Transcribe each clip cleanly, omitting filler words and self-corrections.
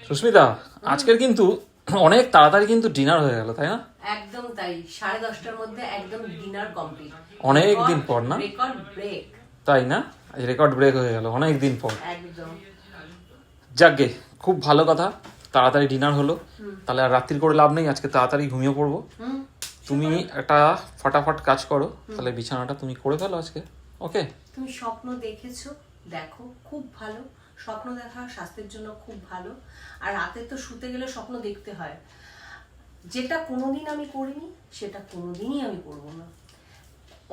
সুস্মিতা, আজকের কিন্তু অনেক তাড়াতাড়ি কিন্তু ডিনার হয়ে গেল, তাই না? একদম তাই, 10:30টার মধ্যে একদম ডিনার কমপ্লিট। অনেক দিন পর না? Record break. তাই না? রেকর্ড ব্রেক হয়ে গেল অনেক দিন পর। একদম। যাকগে, খুব ভালো কথা, তাড়াতাড়ি ডিনার হলো। তাহলে আর রাত্রি করে লাভ নেই, আজকে তাড়াতাড়ি ঘুমিয়ে পড়বো। তুমি একটা ফটাফট কাজ করো, তাহলে বিছানাটা তুমি করে ফেলো আজকে, ওকে? তুমি স্বপ্ন দেখেছো, দেখো, খুব ভালো। স্বপ্ন দেখা স্বাস্থ্যের জন্য খুব ভালো। আর রাতে তো শুতে গেলে স্বপ্ন দেখতে হয়। যেটা কোনোদিন আমি করিনি সেটা কোনোদিনই আমি করবো না।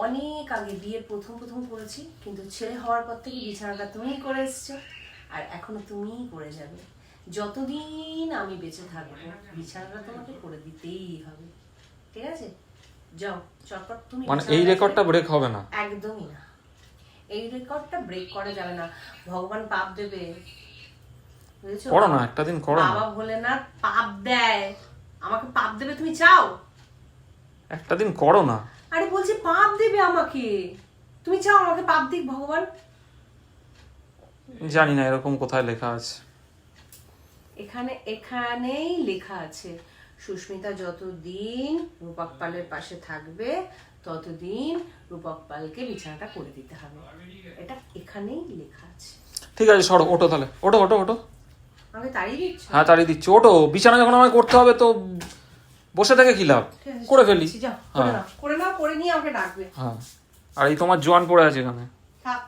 অনেক আগে বিয়ের প্রথম করেছি, কিন্তু ছেলে হওয়ার পর থেকে বিছানাটা তুমিই করে এসছো, আর এখনো তুমিই করে যাবে। যতদিন আমি বেঁচে থাকবো বিছানাটা তোমাকে করে দিতেই হবে, ঠিক আছে? যাও চটপট তুমি। মানে এই রেকর্ডটা ব্রেক হবে না? একদমই না, এই রেকর্ডটা ব্রেক করা যাবে না। ভগবান পাপ দেবে, বুঝেছো? করো না, একটা দিন করো না। বাবা ভোলেনাথ পাপ দেয়, আমাকে পাপ দেবে, তুমি চাও? একটা দিন করো না। আরে বলছি পাপ দেবে আমাকে, তুমি চাও আমাকে পাপ দিক ভগবান? জানি না এরকম কোথায় লেখা আছে। এখানেই লেখা আছে, সুস্মিতা যতদিন রূপক পালের পাশে থাকবে ততদিন রূপক পালকে বিছানাটা করে দিতে হবে। এটা এখানেই লেখা আছে। ঠিক আছে, সরো, ওঠো তাহলে, ওঠো ওঠো ওঠো। আমাকে তাড়িয়ে দিচ্ছ? হ্যাঁ, তাড়িয়ে দিচ্ছি, ওঠো। বিছানা যখন আমায় করতে হবে তো বসে থেকে কি লাভ, করে ফেলি। যাও, করে নাও, করে নিয়ে আমাকে ডাকবে। হ্যাঁ, আর এই তোমার জোয়ান পড়ে আছে এখানে। থাক।